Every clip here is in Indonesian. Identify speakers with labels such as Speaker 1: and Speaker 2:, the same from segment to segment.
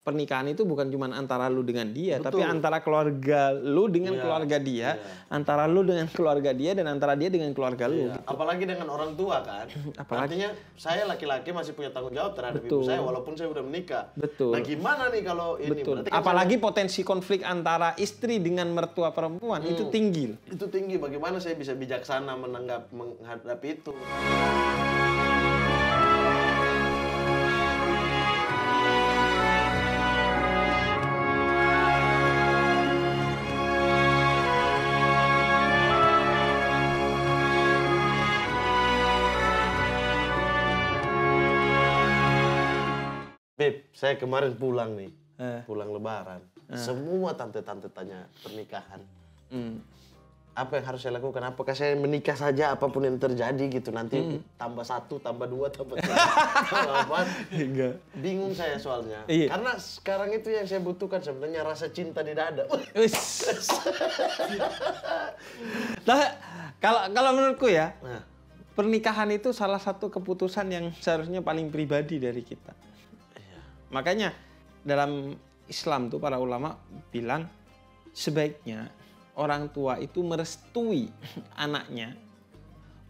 Speaker 1: pernikahan itu bukan cuma antara lu dengan dia,
Speaker 2: Betul.
Speaker 1: tapi antara keluarga lu dengan keluarga dia, antara lu dengan keluarga dia, dan antara dia dengan keluarga lu. Gitu.
Speaker 2: Apalagi dengan orang tua kan. Artinya saya laki-laki masih punya tanggung jawab terhadap ibu saya walaupun saya udah menikah.
Speaker 1: Betul.
Speaker 2: Nah gimana nih kalau ini?
Speaker 1: Betul.
Speaker 2: Kan
Speaker 1: Apalagi potensi konflik antara istri dengan mertua perempuan itu tinggi.
Speaker 2: Itu tinggi. Bagaimana saya bisa bijaksana menghadapi itu? Beb, saya kemarin pulang nih, pulang lebaran. Semua tante-tante tanya pernikahan. Apa yang harus saya lakukan? Apakah saya menikah saja apapun yang terjadi gitu? Nanti tambah 1, tambah 2, tambah 3, tambah 4. Bingung saya soalnya. Karena sekarang itu yang saya butuhkan sebenarnya rasa cinta di dada.
Speaker 1: Nah, kalau menurutku ya, pernikahan itu salah satu keputusan yang seharusnya paling pribadi dari kita. Makanya dalam Islam tuh para ulama bilang sebaiknya orang tua itu merestui anaknya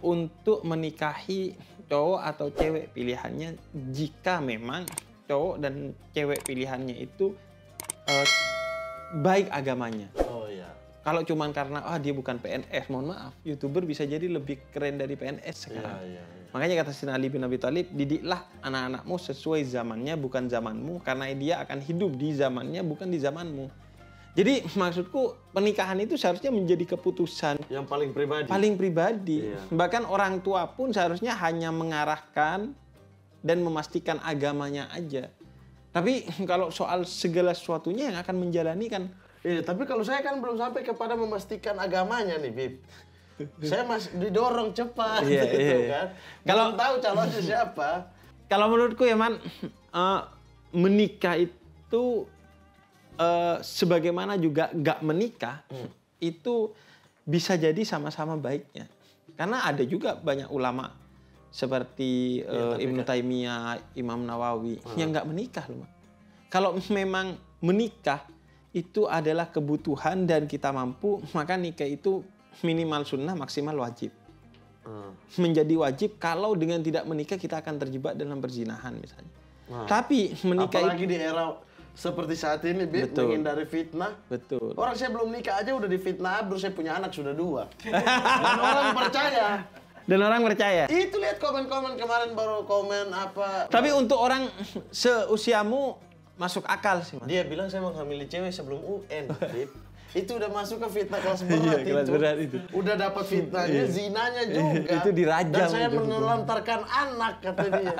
Speaker 1: untuk menikahi cowok atau cewek pilihannya jika memang cowok dan cewek pilihannya itu baik agamanya.
Speaker 2: Oh iya.
Speaker 1: Kalau cuman karena dia bukan PNS, mohon maaf, YouTuber bisa jadi lebih keren dari PNS sekarang.
Speaker 2: Iya.
Speaker 1: Makanya kata Sayyidina Ali bin Abi Thalib, didiklah anak-anakmu sesuai zamannya bukan zamanmu, karena dia akan hidup di zamannya bukan di zamanmu. Jadi maksudku pernikahan itu seharusnya menjadi keputusan
Speaker 2: yang paling pribadi.
Speaker 1: Paling pribadi.
Speaker 2: Iya.
Speaker 1: Bahkan orang tua pun seharusnya hanya mengarahkan dan memastikan agamanya aja. Tapi kalau soal segala sesuatunya yang akan menjalani kan.
Speaker 2: Iya, tapi kalau saya kan belum sampai kepada memastikan agamanya nih, Bib. Saya masih didorong cepat gitu kan. Kalau tahu calonnya siapa.
Speaker 1: Kalau menurutku ya Man, menikah itu sebagaimana juga gak menikah itu bisa jadi sama-sama baiknya. Karena ada juga banyak ulama seperti Ibnu Taimiyah, Imam Nawawi yang gak menikah loh. Kalau memang menikah itu adalah kebutuhan dan kita mampu, maka nikah itu minimal sunnah, maksimal wajib. Menjadi wajib kalau dengan tidak menikah kita akan terjebak dalam perzinahan misalnya. Tapi menikah
Speaker 2: apalagi di era seperti saat ini, Bib, menghindari fitnah.
Speaker 1: Betul.
Speaker 2: Orang saya belum nikah aja udah difitnah, baru saya punya anak sudah 2. Dan orang percaya.
Speaker 1: Dan orang percaya.
Speaker 2: Itu lihat komen-komen kemarin baru komen apa.
Speaker 1: Tapi untuk orang seusiamu masuk akal sih, Man.
Speaker 2: Dia bilang saya menghamili cewek sebelum UN, Bib. Itu udah masuk ke fitnah kelas berat kelas berat itu. Udah dapat fitnahnya, zinanya juga.
Speaker 1: Itu dirajam.
Speaker 2: Dan saya menelantarkan anak, kata dia.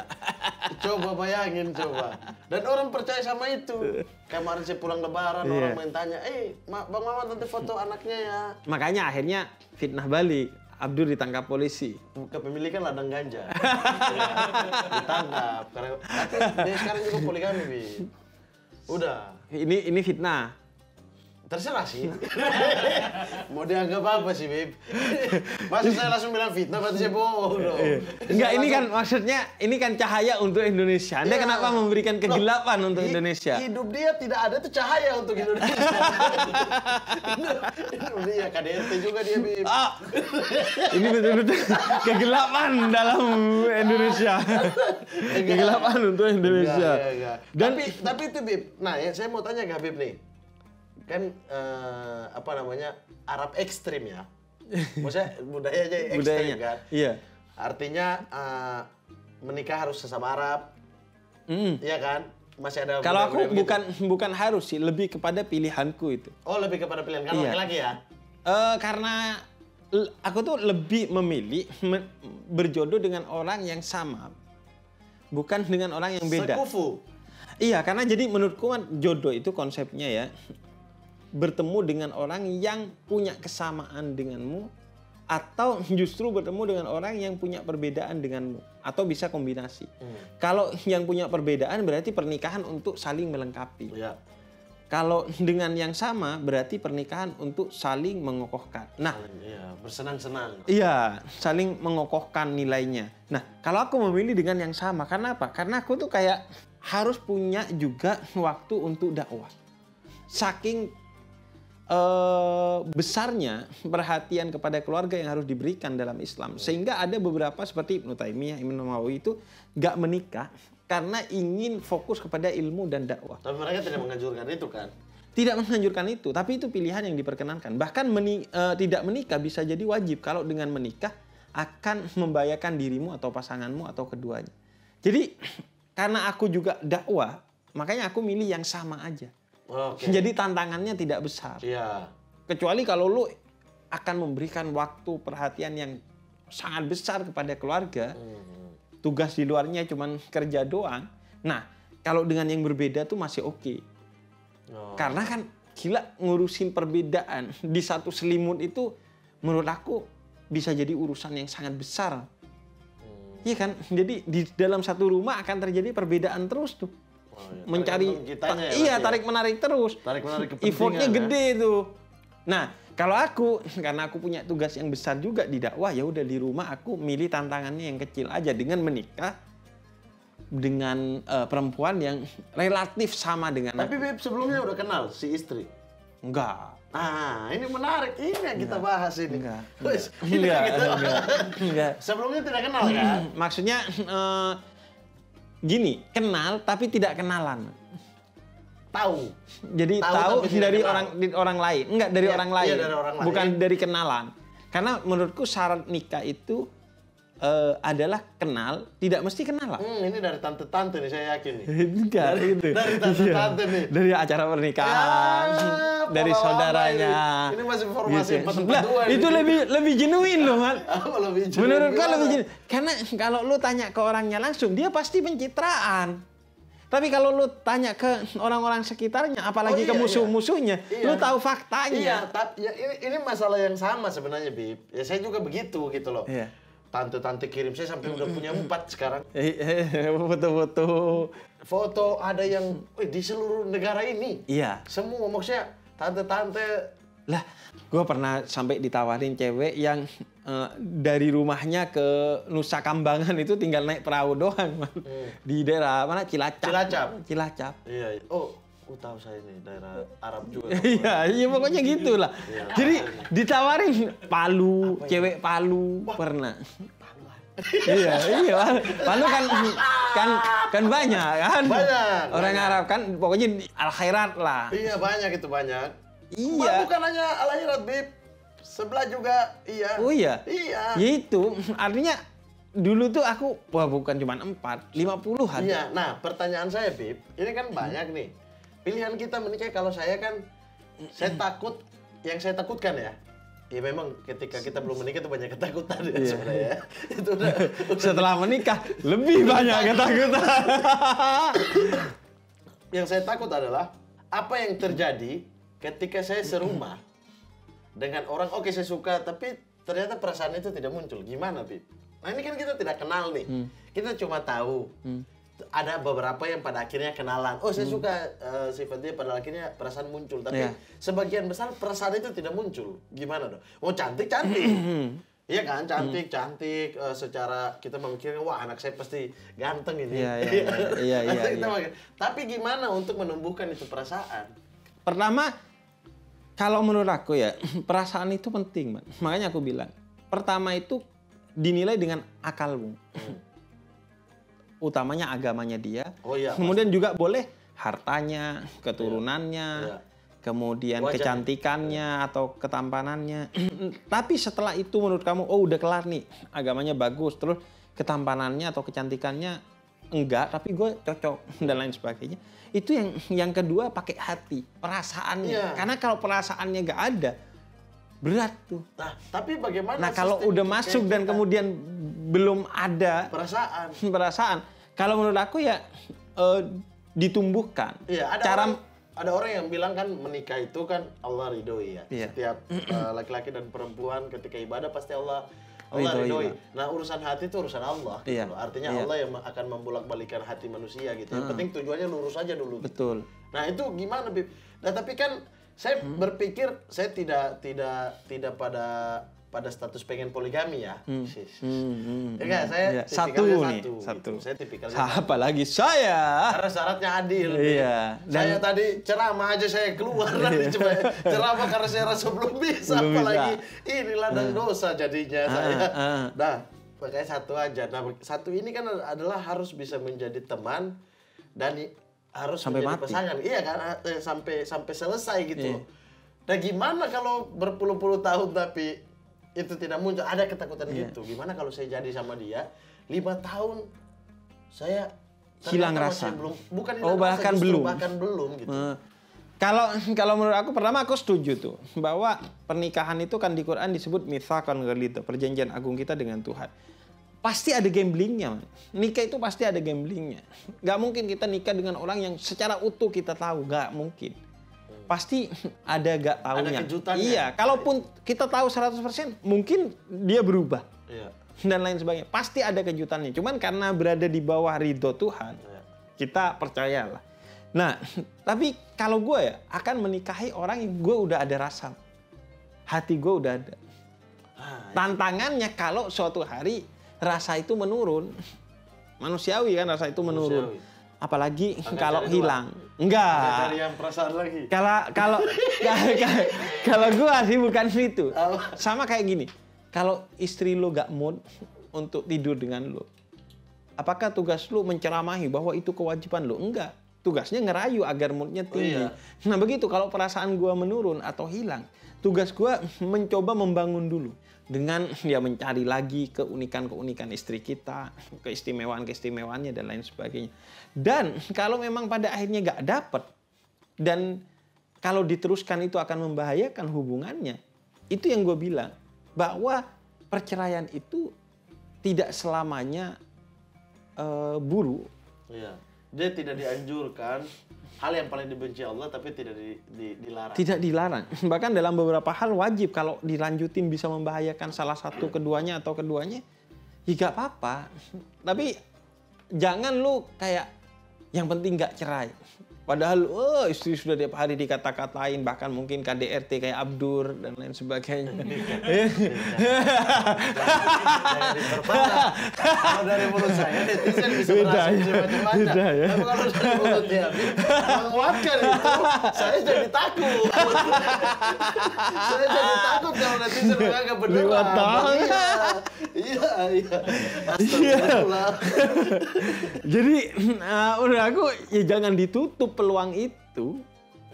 Speaker 2: Coba bayangin, coba. Dan orang percaya sama itu. Kemarin saya pulang lebaran, orang main tanya, Bang Maman nanti foto anaknya ya.
Speaker 1: Makanya akhirnya fitnah balik. Abdur ditangkap polisi.
Speaker 2: Kepemilikan ladang ganja. Ditangkap. Tapi dia sekarang juga poligami, Bi. Udah.
Speaker 1: Ini fitnah.
Speaker 2: Terserah sih. Mau dianggap apa sih, Bib? Masa saya langsung bilang fitnah, berarti saya bohong dong.
Speaker 1: Enggak, ini kan maksudnya, ini kan cahaya untuk Indonesia. Anda kenapa memberikan kegelapan untuk Indonesia?
Speaker 2: Hidup dia tidak ada tuh cahaya untuk Indonesia. Dia KDRT juga dia, Bib.
Speaker 1: Ini betul-betul kegelapan dalam Indonesia. Kegelapan untuk Indonesia.
Speaker 2: Enggak. Dan tapi itu, Bib. Nah, ya saya mau tanya ke Habib nih. Kan apa namanya, Arab ekstrim ya, maksudnya budayanya ekstrim kan.
Speaker 1: Iya.
Speaker 2: Artinya menikah harus sesama Arab, iya kan? Masih ada.
Speaker 1: Kalau aku bukan harus sih, lebih kepada pilihanku itu.
Speaker 2: Oh, lebih kepada pilihan kan laki-laki ya?
Speaker 1: Karena aku tuh lebih memilih berjodoh dengan orang yang sama, bukan dengan orang yang beda.
Speaker 2: Sekufu.
Speaker 1: Iya, karena jadi menurutku kan jodoh itu konsepnya ya, bertemu dengan orang yang punya kesamaan denganmu atau justru bertemu dengan orang yang punya perbedaan denganmu atau bisa kombinasi. Kalau yang punya perbedaan berarti pernikahan untuk saling melengkapi.
Speaker 2: Ya.
Speaker 1: Kalau dengan yang sama berarti pernikahan untuk saling mengokohkan. Nah,
Speaker 2: bersenang-senang.
Speaker 1: Iya, saling mengokohkan nilainya. Nah, kalau aku memilih dengan yang sama, karena apa? Karena aku tuh kayak harus punya juga waktu untuk dakwah. Saking besarnya perhatian kepada keluarga yang harus diberikan dalam Islam, sehingga ada beberapa seperti Ibnu Taimiyah, Imam Nawawi itu nggak menikah karena ingin fokus kepada ilmu dan dakwah.
Speaker 2: Tapi mereka tidak menganjurkan itu kan?
Speaker 1: Tidak menganjurkan itu, tapi itu pilihan yang diperkenankan. Bahkan tidak menikah bisa jadi wajib kalau dengan menikah akan membahayakan dirimu atau pasanganmu atau keduanya. Jadi karena aku juga dakwah, makanya aku milih yang sama aja.
Speaker 2: Oke.
Speaker 1: Jadi tantangannya tidak besar.
Speaker 2: Iya.
Speaker 1: Kecuali kalau lu akan memberikan waktu perhatian yang sangat besar kepada keluarga, tugas di luarnya cuma kerja doang. Nah, kalau dengan yang berbeda tuh masih oke. Karena kan gila ngurusin perbedaan di satu selimut itu menurut aku bisa jadi urusan yang sangat besar. Iya kan? Jadi di dalam satu rumah akan terjadi perbedaan terus tuh. Mencari tarik menarik terus.
Speaker 2: Tarik menarik kepentingan.
Speaker 1: Effortnya gede tuh. Nah, kalau aku karena aku punya tugas yang besar juga di dakwah, ya udah di rumah aku milih tantangannya yang kecil aja dengan menikah dengan perempuan yang relatif sama dengan
Speaker 2: Tapi Beb sebelumnya udah kenal si istri?
Speaker 1: Enggak.
Speaker 2: Ah, ini menarik. Ini yang kita bahas ini.
Speaker 1: Enggak.
Speaker 2: Sebelumnya tidak kenal kan?
Speaker 1: Maksudnya gini, kenal tapi tidak kenalan.
Speaker 2: Tahu.
Speaker 1: Jadi tahu dari orang lain. Enggak dari orang lain.
Speaker 2: Iya, dari orang lain.
Speaker 1: Bukan dari kenalan. Karena menurutku syarat nikah itu adalah kenal, tidak mesti kenalan.
Speaker 2: Ini dari tante-tante nih, saya yakin nih.
Speaker 1: Enggak gitu.
Speaker 2: Dari tante-tante nih.
Speaker 1: Dari acara pernikahan, dari saudaranya.
Speaker 2: Ini masih informasi
Speaker 1: Nah, itu lebih genuine loh, Man. Menurutku lebih genuine. Karena kalau lu tanya ke orangnya langsung, dia pasti pencitraan. Tapi kalau lu tanya ke orang-orang sekitarnya, apalagi ke musuh-musuhnya, lu tahu faktanya.
Speaker 2: Iya, tapi ya, ini masalah yang sama sebenarnya, Bib. Ya saya juga begitu gitu loh.
Speaker 1: Iya.
Speaker 2: Tante-tante kirim, saya sampai udah punya 4 sekarang.
Speaker 1: Foto-foto.
Speaker 2: Foto ada yang di seluruh negara ini.
Speaker 1: Iya.
Speaker 2: Semua maksudnya tante-tante.
Speaker 1: Lah, gue pernah sampai ditawarin cewek yang dari rumahnya ke Nusa Kambangan itu tinggal naik perahu doang, Man. Di daerah mana? Cilacap.
Speaker 2: Iya. Oh, tahu saya nih daerah Arab juga.
Speaker 1: Iya pokoknya gitulah. Jadi ditawarin Palu, cewek Palu pernah. Iya, Palu kan banyak kan.
Speaker 2: Banyak.
Speaker 1: Orang Arab kan pokoknya Al Khairat lah.
Speaker 2: Iya, banyak itu banyak.
Speaker 1: Iya.
Speaker 2: Bukan hanya Al Khairat, Bib. Sebelah juga iya.
Speaker 1: Oh iya.
Speaker 2: Iya.
Speaker 1: Ya itu artinya dulu tuh aku bukan cuma 4, 50-an.
Speaker 2: Iya. Nah, pertanyaan saya, Bib, ini kan banyak nih. Pilihan kita menikah, kalau saya kan, saya takut, yang saya takutkan ya memang ketika kita belum menikah itu banyak ketakutan ya sebenarnya. Itu udah
Speaker 1: setelah menikah lebih banyak ketakutan.
Speaker 2: Yang saya takut adalah apa yang terjadi ketika saya serumah dengan orang, oke saya suka, tapi ternyata perasaan itu tidak muncul. Gimana, Bib? Nah ini kan kita tidak kenal nih. Kita cuma tahu. Ada beberapa yang pada akhirnya kenalan. Oh, saya suka sifat dia, pada akhirnya perasaan muncul. Tapi sebagian besar perasaan itu tidak muncul. Gimana dong? Oh, cantik-cantik. Iya kan, cantik-cantik. Secara kita memikirkan, wah anak saya pasti ganteng ini.
Speaker 1: Iya.
Speaker 2: Tapi gimana untuk menumbuhkan itu perasaan?
Speaker 1: Pertama, kalau menurut aku ya, perasaan itu penting, Man. Makanya aku bilang, pertama itu dinilai dengan akalmu. Utamanya agamanya dia.
Speaker 2: Oh, iya,
Speaker 1: kemudian juga boleh hartanya, keturunannya, kemudian kecantikannya atau ketampanannya. Tapi setelah itu menurut kamu, oh udah kelar nih, agamanya bagus, terus ketampanannya atau kecantikannya enggak, tapi gue cocok dan lain sebagainya. Itu yang kedua, pakai hati, perasaannya. Karena kalau perasaannya nggak ada, berat tuh.
Speaker 2: Nah, tapi bagaimana?
Speaker 1: Nah, kalau udah masuk dan kemudian belum ada perasaan, kalau menurut aku ya ditumbuhkan.
Speaker 2: Iya, ada orang yang bilang kan menikah itu kan Allah ridhoi ya. Setiap laki-laki dan perempuan ketika ibadah pasti Allah ridhoi. Nah, urusan hati itu urusan Allah gitu loh. Artinya Allah yang akan membolak-balikan hati manusia gitu. Yang penting tujuannya lurus aja dulu.
Speaker 1: Betul.
Speaker 2: Nah, itu gimana, Bib? Nah, tapi kan saya berpikir saya tidak pada pada status pengen poligami ya. Enggak, saya
Speaker 1: Ya, satu nih,
Speaker 2: gitu.
Speaker 1: satu.
Speaker 2: Saya tipikalnya
Speaker 1: Siapa lagi? Saya.
Speaker 2: karena syaratnya adil.
Speaker 1: Iya.
Speaker 2: Saya tadi ceramah aja saya keluar nanti cuma ceramah karena saya rasa belum bisa,
Speaker 1: Belum
Speaker 2: apalagi ini ladang dosa jadinya saya.
Speaker 1: ah.
Speaker 2: Nah, pakai satu aja. Nah, satu ini kan adalah harus bisa menjadi teman dan harus
Speaker 1: Sampai
Speaker 2: menjadi
Speaker 1: mati.
Speaker 2: pasangan. Iya kan, sampai selesai gitu.
Speaker 1: Iya.
Speaker 2: Nah, gimana kalau berpuluh-puluh tahun tapi itu tidak muncul? Ada ketakutan
Speaker 1: Iya.
Speaker 2: gitu. Gimana kalau saya jadi sama dia 5 tahun saya
Speaker 1: Hilang
Speaker 2: ternyata
Speaker 1: rasa.
Speaker 2: masih belum, bukan
Speaker 1: Oh,
Speaker 2: hilang rasa,
Speaker 1: bahkan
Speaker 2: justru
Speaker 1: belum.
Speaker 2: bahkan belum gitu.
Speaker 1: Kalau menurut aku, pertama aku setuju tuh bahwa pernikahan itu kan di Quran disebut mitsaqan ghalidha, perjanjian agung kita dengan Tuhan. Pasti ada gamblingnya, man. Nikah itu pasti ada gamblingnya. Gak mungkin kita nikah dengan orang yang secara utuh kita tahu, gak mungkin. Pasti ada gak taunya.
Speaker 2: Ada kejutannya.
Speaker 1: Iya, kalaupun kita tahu 100%, mungkin dia berubah.
Speaker 2: Iya.
Speaker 1: Dan lain sebagainya. Pasti ada kejutannya. Cuman karena berada di bawah ridho Tuhan, kita percayalah. Nah, tapi kalau gue ya akan menikahi orang yang gue udah ada rasa. Hati gue udah ada. Tantangannya kalau suatu hari rasa itu menurun. Manusiawi kan rasa itu menurun.
Speaker 2: Manusiawi.
Speaker 1: Apalagi
Speaker 2: Akan
Speaker 1: kalau
Speaker 2: cari dua.
Speaker 1: hilang. Enggak.
Speaker 2: Dari yang perasaan lagi.
Speaker 1: Kalau gue sih bukan itu.
Speaker 2: Apa?
Speaker 1: Sama kayak gini. Kalau istri lo gak mood untuk tidur dengan lo, apakah tugas lo menceramahi bahwa itu kewajiban lo? Enggak. Tugasnya ngerayu agar moodnya tinggi.
Speaker 2: iya.
Speaker 1: Nah begitu, kalau perasaan gue menurun atau hilang, tugas gue mencoba membangun dulu. Dengan dia mencari lagi keunikan-keunikan istri kita, keistimewaan-keistimewaannya dan lain sebagainya. Dan kalau memang pada akhirnya gak dapet, dan kalau diteruskan itu akan membahayakan hubungannya, itu yang gue bilang. Bahwa perceraian itu tidak selamanya buruk.
Speaker 2: Iya. Dia tidak dianjurkan. Hal yang paling dibenci Allah tapi tidak dilarang.
Speaker 1: Tidak dilarang. Bahkan dalam beberapa hal wajib. Kalau dilanjutin bisa membahayakan salah satu keduanya atau keduanya, ya gak apa-apa. Tapi jangan lu kayak yang penting gak cerai. Padahal istri sudah tiap hari dikata-katain, bahkan mungkin KDRT kayak Abdur dan lain sebagainya.
Speaker 2: Jangan diperparah. Kalau dari mulut saya netizen bisa berasumsi macam-macam.
Speaker 1: ya.
Speaker 2: Tapi kalau dari mulutnya menguatkan itu, saya jadi takut. Saya jadi takut kalau netizen menganggap beneran.
Speaker 1: 5 tahun.
Speaker 2: Iya. Astagfirullah.
Speaker 1: Jadi menurut aku ya jangan ditutup peluang itu.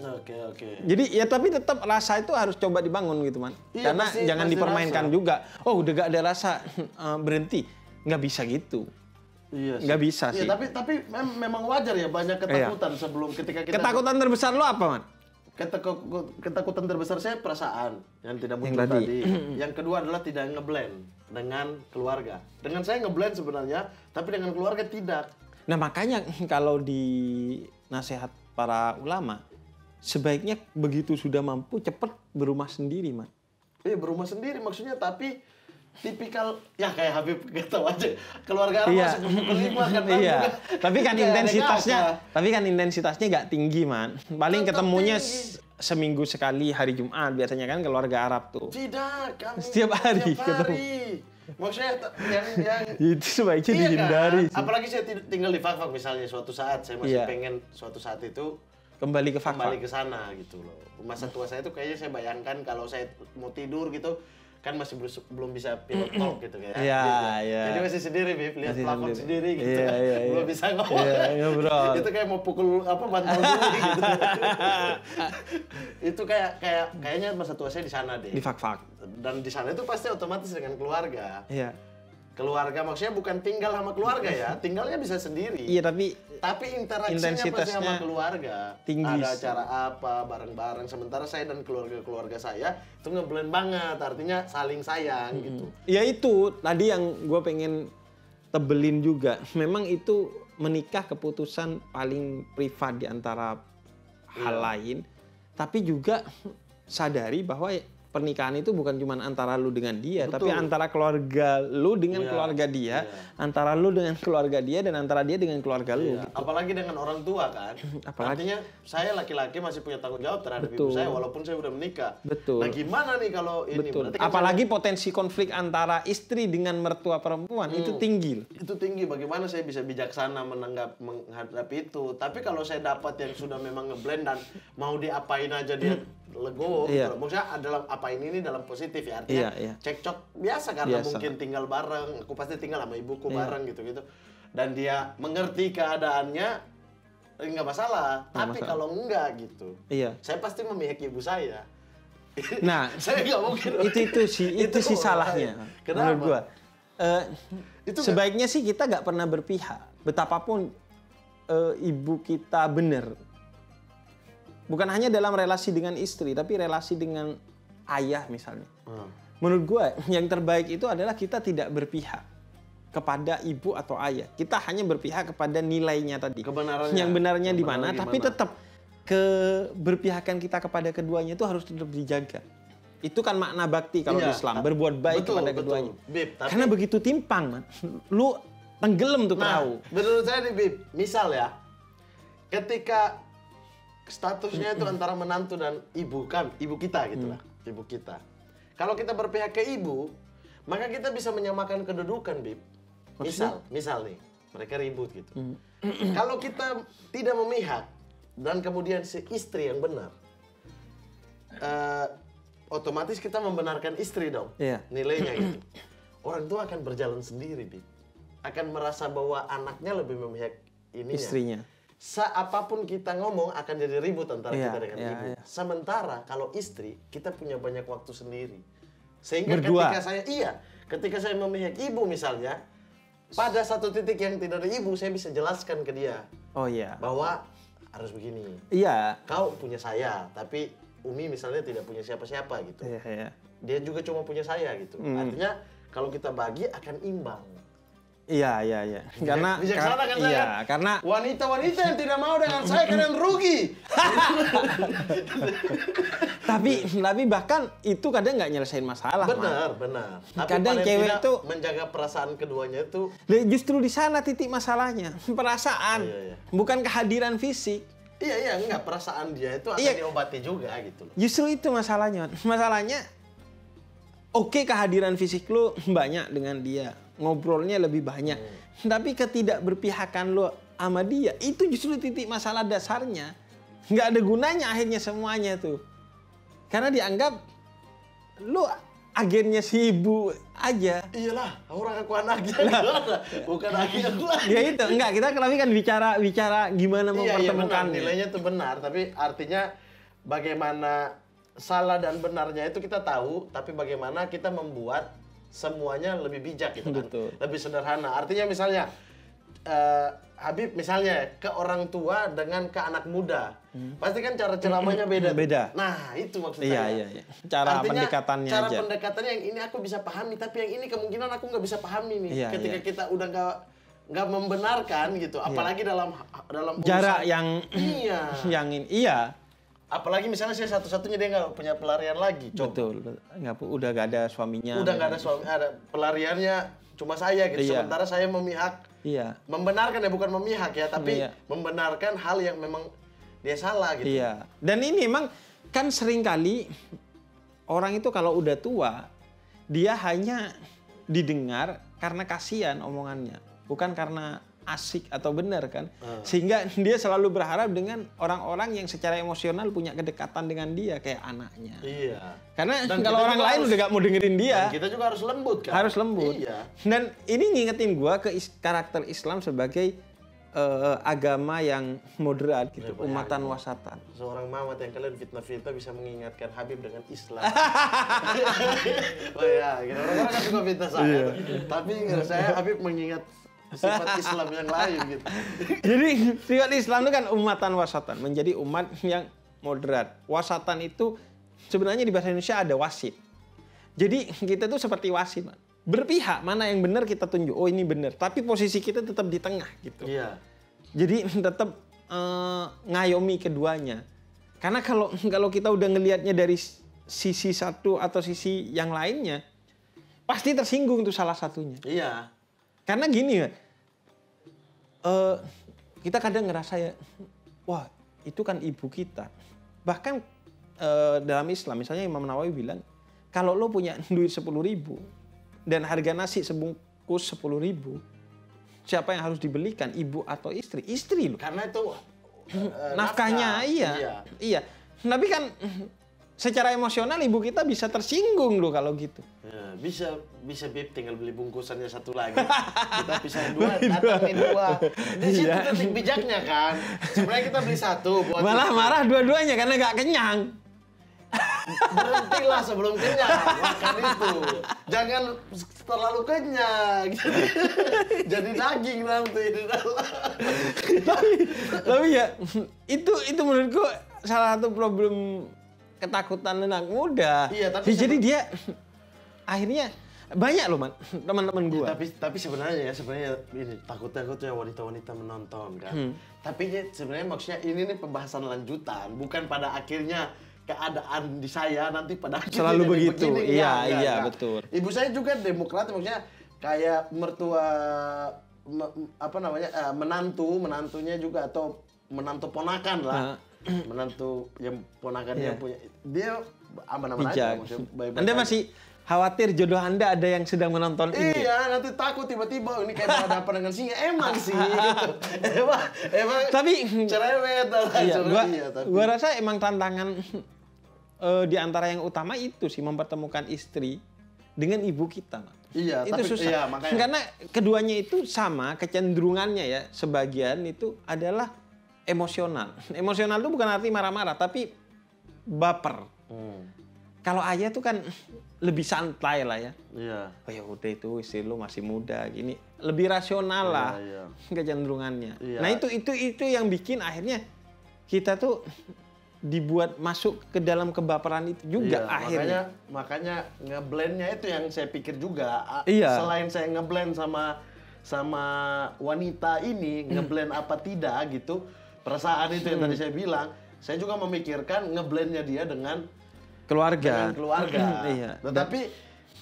Speaker 2: Oke.
Speaker 1: Jadi ya tapi tetap rasa itu harus coba dibangun gitu, man.
Speaker 2: Iya,
Speaker 1: Karena
Speaker 2: pasti-
Speaker 1: jangan
Speaker 2: pasti
Speaker 1: dipermainkan
Speaker 2: rasa.
Speaker 1: juga. Oh udah gak ada rasa, berhenti. Nggak bisa gitu.
Speaker 2: Iya sih.
Speaker 1: Nggak bisa
Speaker 2: Iya,
Speaker 1: sih.
Speaker 2: tapi memang wajar ya banyak ketakutan sebelum ketika kita
Speaker 1: Ketakutan terbesar lo apa, man?
Speaker 2: Ketakutan terbesar saya perasaan yang tidak muncul
Speaker 1: Yang tadi.
Speaker 2: tadi. Yang kedua adalah tidak ngeblend dengan keluarga. Dengan saya ngeblend sebenarnya, tapi dengan keluarga tidak.
Speaker 1: Nah makanya kalau di nasihat para ulama, sebaiknya begitu sudah mampu cepat berumah sendiri, man.
Speaker 2: Iya berumah sendiri maksudnya, tapi tipikal ya kayak Habib kata aja keluarga Arab
Speaker 1: Iya.
Speaker 2: masuk ke 5 kan.
Speaker 1: Iya. Tapi kan
Speaker 2: Kayak ada
Speaker 1: intensitasnya gak tinggi, man. Paling
Speaker 2: Tetap
Speaker 1: ketemunya
Speaker 2: tinggi.
Speaker 1: seminggu sekali hari Jumat biasanya kan keluarga Arab tuh.
Speaker 2: Tidak, kami
Speaker 1: Setiap hari ketemu.
Speaker 2: Maksudnya yang
Speaker 1: Itu sebaiknya
Speaker 2: iya
Speaker 1: dihindari
Speaker 2: kan?
Speaker 1: sih.
Speaker 2: Apalagi saya tinggal di Fakfak misalnya suatu saat saya masih
Speaker 1: Iya.
Speaker 2: pengen suatu saat itu
Speaker 1: Kembali ke
Speaker 2: kembali
Speaker 1: fakta.
Speaker 2: ke sana gitu loh. Masa tua saya tuh kayaknya saya bayangkan kalau saya mau tidur gitu kan masih belum bisa pilot talk gitu kayak.
Speaker 1: Iya,
Speaker 2: Bib, ya.
Speaker 1: iya.
Speaker 2: Jadi masih sendiri, Bib, lihat
Speaker 1: Masih
Speaker 2: plafon sendiri gitu
Speaker 1: Iya,
Speaker 2: kan.
Speaker 1: iya, iya.
Speaker 2: Belum bisa ngomong.
Speaker 1: Iya, ngobrol.
Speaker 2: Itu kayak mau pukul bantal dulu gitu. Itu kayaknya masa tua saya di sana deh.
Speaker 1: Di fak-fak.
Speaker 2: Dan di sana itu pasti otomatis dengan keluarga.
Speaker 1: Iya.
Speaker 2: Keluarga maksudnya bukan tinggal sama keluarga ya, tinggalnya bisa sendiri.
Speaker 1: Iya, tapi
Speaker 2: Tapi interaksinya pasti
Speaker 1: intensitasnya
Speaker 2: sama keluarga.
Speaker 1: tinggi
Speaker 2: Ada
Speaker 1: sih.
Speaker 2: acara apa, bareng-bareng. Sementara saya dan keluarga-keluarga saya itu ngeblend banget. Artinya saling sayang gitu.
Speaker 1: ya itu tadi yang gue pengen tebelin juga. Memang itu menikah keputusan paling privat di antara hal lain. Tapi juga sadari bahwa pernikahan itu bukan cuma antara lu dengan dia,
Speaker 2: Betul.
Speaker 1: tapi antara keluarga lu dengan keluarga dia, antara lu dengan keluarga dia, dan antara dia dengan keluarga lu. Gitu.
Speaker 2: Apalagi dengan orang tua kan. Artinya saya laki-laki masih punya tanggung jawab terhadap ibu saya walaupun saya udah menikah.
Speaker 1: Betul.
Speaker 2: Nah gimana nih kalau ini?
Speaker 1: Betul. Kan apalagi potensi konflik antara istri dengan mertua perempuan itu tinggi.
Speaker 2: Itu tinggi. Bagaimana saya bisa bijaksana menghadapi itu? Tapi kalau saya dapat yang sudah memang ngeblend dan mau diapain aja dia legowo, maksudnya dalam apain ini dalam positif ya, artinya cekcok biasa karena mungkin tinggal bareng, aku pasti tinggal sama ibuku bareng gitu-gitu, dan dia mengerti keadaannya, nggak masalah. Tapi kalau enggak gitu, saya pasti memihak ibu saya.
Speaker 1: Nah,
Speaker 2: saya nggak mungkin.
Speaker 1: itu sih salahnya.
Speaker 2: Kenapa?
Speaker 1: Menurut gua, sebaiknya sih kita nggak pernah berpihak, betapapun ibu kita benar. Bukan hanya dalam relasi dengan istri, tapi relasi dengan ayah misalnya. Menurut gue, yang terbaik itu adalah kita tidak berpihak kepada ibu atau ayah. Kita hanya berpihak kepada nilainya tadi.
Speaker 2: Kebenarannya.
Speaker 1: Yang benarnya di mana, tapi tetap keberpihakan kita kepada keduanya itu harus tetap dijaga. Itu kan makna bakti kalau di Islam, berbuat baik kepada keduanya.
Speaker 2: Bib,
Speaker 1: karena begitu timpang, man, lu tenggelam tuh perahu.
Speaker 2: Menurut saya nih, Bib, misal ya, ketika statusnya itu antara menantu dan ibu kita gitu lah, ibu kita. Kalau kita berpihak ke ibu, maka kita bisa menyamakan kedudukan, Bib. Misal nih, mereka ribut gitu. Kalau kita tidak memihak dan kemudian si istri yang benar, otomatis kita membenarkan istri dong, nilainya gitu. Orang tua akan berjalan sendiri, Bib. Akan merasa bahwa anaknya lebih memihak istrinya. Apapun kita ngomong akan jadi ribut antara kita dengan ibu. Sementara kalau istri, kita punya banyak waktu sendiri. Sehingga ketika saya memihak ibu misalnya, pada satu titik yang tidak ada ibu, saya bisa jelaskan ke dia. Bahwa harus begini. Kau punya saya, tapi Umi misalnya tidak punya siapa-siapa gitu. Dia juga cuma punya saya gitu. Artinya kalau kita bagi akan imbang.
Speaker 1: Karena
Speaker 2: bijaksana kan saya?
Speaker 1: Karena
Speaker 2: wanita-wanita yang tidak mau dengan saya kalian rugi.
Speaker 1: tapi bahkan itu kadang nggak nyelesain masalah.
Speaker 2: Benar. Tapi
Speaker 1: kadang cewek itu
Speaker 2: menjaga perasaan keduanya itu.
Speaker 1: Justru di sana titik masalahnya, perasaan, bukan kehadiran fisik.
Speaker 2: Enggak, perasaan dia itu akan diobati juga gitu.
Speaker 1: Justru itu masalahnya. Masalahnya, oke, kehadiran fisik lu banyak dengan dia, ngobrolnya lebih banyak. Tapi ketidakberpihakan lu sama dia, itu justru titik masalah dasarnya. Nggak ada gunanya akhirnya semuanya tuh. Karena dianggap lu agennya si ibu aja.
Speaker 2: Iyalah, orang aku anaknya bukan agen aku lagi.
Speaker 1: Ya itu, enggak, kita kan bicara gimana mempertemukannya.
Speaker 2: Nilainya itu benar, tapi artinya bagaimana salah dan benarnya itu kita tahu, tapi bagaimana kita membuat semuanya lebih bijak gitu kan.
Speaker 1: Betul.
Speaker 2: Lebih sederhana. Artinya misalnya Habib misalnya ke orang tua dengan ke anak muda, pasti kan cara ceramahnya beda. Nah itu maksudnya.
Speaker 1: Iya. Cara pendekatannya
Speaker 2: cara
Speaker 1: aja.
Speaker 2: pendekatannya yang ini aku bisa pahami, tapi yang ini kemungkinan aku nggak bisa pahami nih. Ketika kita udah nggak membenarkan gitu, apalagi dalam
Speaker 1: jarak
Speaker 2: urusan,
Speaker 1: yang ini.
Speaker 2: Apalagi misalnya saya satu-satunya dia nggak punya pelarian lagi.
Speaker 1: Betul. Udah nggak ada suaminya.
Speaker 2: Udah nggak ada suami, ada pelariannya cuma saya gitu. Sementara saya memihak. Membenarkan ya, bukan memihak ya, tapi membenarkan hal yang memang dia salah gitu.
Speaker 1: Dan ini memang kan sering kali orang itu kalau udah tua, dia hanya didengar karena kasihan omongannya, bukan karena asik atau benar kan. Sehingga dia selalu berharap dengan orang-orang yang secara emosional punya kedekatan dengan dia, kayak anaknya. Karena dan kalau orang lain udah gak mau dengerin dia.
Speaker 2: Dan kita juga harus lembut kan.
Speaker 1: Harus lembut. Dan ini ngingetin gua ke karakter Islam sebagai agama yang moderat gitu, umatan wasatan.
Speaker 2: Seorang Mamat yang kalian fitnah-fitnah bisa mengingatkan Habib dengan Islam. Orang-orang kan juga fitnah saya. Tapi saya Habib mengingat sifat Islam yang lain gitu.
Speaker 1: Jadi sifat Islam itu kan umatan wasatan, menjadi umat yang moderat. Wasatan itu sebenarnya di bahasa Indonesia ada wasit. Jadi kita tuh seperti wasit, man. Berpihak mana yang benar kita tunjuk. Oh ini benar, tapi posisi kita tetap di tengah gitu. Jadi tetap ngayomi keduanya. Karena kalau kita udah ngelihatnya dari sisi satu atau sisi yang lainnya, pasti tersinggung tuh salah satunya.
Speaker 2: Iya.
Speaker 1: Karena gini ya, kita kadang ngerasa ya, wah itu kan ibu kita. Bahkan dalam Islam, misalnya Imam Nawawi bilang, kalau lo punya duit 10.000 dan harga nasi sebungkus 10.000, siapa yang harus dibelikan, ibu atau istri? Istri lo.
Speaker 2: Karena itu
Speaker 1: nafkahnya,
Speaker 2: nafkah.
Speaker 1: iya. Tapi kan secara emosional ibu kita bisa tersinggung loh kalau gitu.
Speaker 2: Ya, bisa Beb tinggal beli bungkusannya satu lagi. Kita pisahin dua, datangin dua. Di situ titik bijaknya kan. Sebenarnya kita beli satu buat
Speaker 1: malah marah dua-duanya karena nggak kenyang.
Speaker 2: Berhentilah sebelum kenyang, makan itu. Jangan terlalu kenyang. Jadi daging nanti di dalam.
Speaker 1: tapi ya itu menurutku salah satu problem ketakutan anak muda.
Speaker 2: Iya, tapi
Speaker 1: jadi dia akhirnya banyak loh man teman-teman gue.
Speaker 2: Ya, tapi sebenarnya ini takutnya wanita-wanita menonton kan. Tapi sebenarnya maksudnya ini nih pembahasan lanjutan, bukan pada akhirnya keadaan di saya nanti pada akhirnya
Speaker 1: selalu begitu.
Speaker 2: Begini,
Speaker 1: Iya, betul.
Speaker 2: Ibu saya juga demokrat, maksudnya kayak mertua menantunya juga atau menantu ponakan lah. Menantu yang ponakannya punya dia aman-aman aja maksudnya baik-baik.
Speaker 1: Anda masih khawatir jodoh Anda ada yang sedang menonton ini?
Speaker 2: Iya, nanti takut tiba-tiba ini kayak berhadapan dengan singa. Emang sih gitu. Emang
Speaker 1: tapi
Speaker 2: cerewet lah.
Speaker 1: Iya, gua rasa emang tantangan di antara yang utama itu sih, mempertemukan istri dengan ibu kita.
Speaker 2: Iya,
Speaker 1: itu
Speaker 2: tapi
Speaker 1: susah.
Speaker 2: Iya, makanya.
Speaker 1: Karena keduanya itu sama, kecenderungannya ya, sebagian itu adalah emosional. Emosional itu bukan arti marah-marah, tapi baper. Kalau ayah tuh kan lebih santai lah ya.
Speaker 2: Iya.
Speaker 1: Oh ya udah itu istri lu masih muda gini, lebih rasional lah kecenderungannya.
Speaker 2: Iya.
Speaker 1: Nah itu yang bikin akhirnya kita tuh dibuat masuk ke dalam kebaperan itu juga akhirnya.
Speaker 2: Makanya ngeblendnya itu yang saya pikir juga.
Speaker 1: Iya.
Speaker 2: Selain saya ngeblend sama wanita ini, ngeblend apa tidak gitu, perasaan itu yang tadi saya bilang, saya juga memikirkan ngeblendnya dia dengan
Speaker 1: keluarga.
Speaker 2: Iya. Tetapi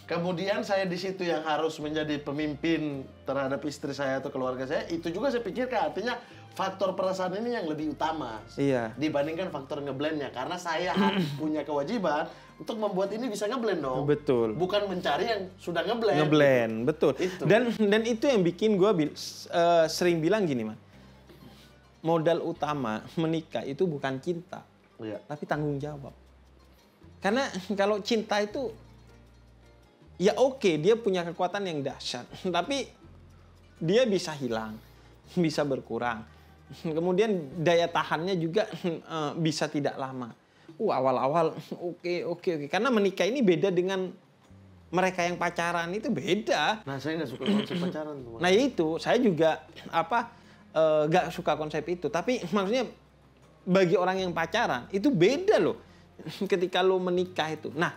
Speaker 2: kemudian saya di situ yang harus menjadi pemimpin terhadap istri saya atau keluarga saya, itu juga saya pikirkan, artinya faktor perasaan ini yang lebih utama dibandingkan faktor ngeblendnya, karena saya punya kewajiban untuk membuat ini bisa ngeblend dong.
Speaker 1: Betul.
Speaker 2: Bukan mencari yang sudah ngeblend.
Speaker 1: Ngeblend, betul.
Speaker 2: Itu.
Speaker 1: Dan itu yang bikin gue sering bilang gini, man. Modal utama menikah itu bukan cinta, tapi tanggung jawab. Karena kalau cinta itu ya oke, dia punya kekuatan yang dahsyat, tapi dia bisa hilang, bisa berkurang. Kemudian daya tahannya juga bisa tidak lama. Awal-awal oke. Karena menikah ini beda dengan mereka yang pacaran, itu beda.
Speaker 2: Nah, saya nggak suka konsep pacaran tuh.
Speaker 1: Nah itu, saya juga nggak suka konsep itu. Tapi maksudnya bagi orang yang pacaran itu beda loh. Ketika lo menikah itu. Nah,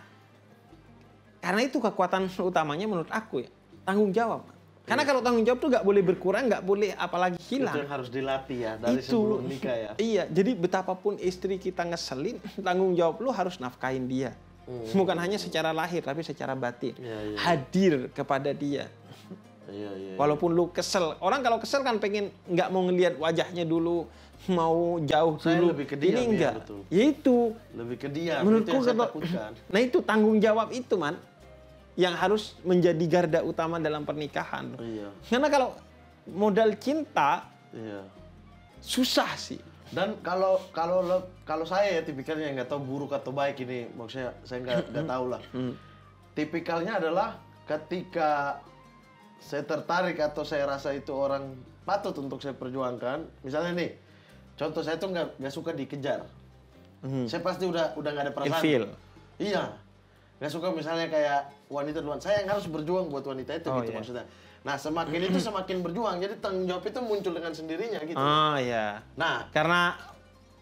Speaker 1: karena itu kekuatan utamanya menurut aku ya, tanggung jawab. Karena kalau tanggung jawab tuh nggak boleh berkurang, nggak boleh apalagi hilang.
Speaker 2: Itu yang harus dilatih ya dari sebelum nikah ya.
Speaker 1: Iya, jadi betapapun istri kita ngeselin, tanggung jawab lu harus nafkahin dia. Bukan hanya secara lahir, tapi secara batin. Hadir kepada dia. Walaupun lu kesel. Orang kalau kesel kan pengen nggak mau ngelihat wajahnya dulu, mau jauh
Speaker 2: saya
Speaker 1: dulu.
Speaker 2: lebih ke diam,
Speaker 1: ini enggak.
Speaker 2: Betul.
Speaker 1: Ya itu.
Speaker 2: Lebih ke diam.
Speaker 1: Menurutku
Speaker 2: itu yang saya takutkan.
Speaker 1: Nah itu tanggung jawab itu, man, yang harus menjadi garda utama dalam pernikahan. Karena kalau modal cinta, susah sih.
Speaker 2: Dan kalau saya ya tipikalnya nggak tahu buruk atau baik ini, maksudnya saya nggak tahu lah. Tipikalnya adalah ketika saya tertarik atau saya rasa itu orang patut untuk saya perjuangkan. Misalnya nih, contoh saya tuh nggak suka dikejar. Saya pasti udah nggak ada perasaan.
Speaker 1: Ilfil.
Speaker 2: Iya. Nggak suka misalnya kayak wanita duluan. Saya yang harus berjuang buat wanita itu gitu maksudnya. Nah, semakin itu semakin berjuang. Jadi tanggung jawab itu muncul dengan sendirinya gitu.
Speaker 1: Oh iya.
Speaker 2: Nah,
Speaker 1: karena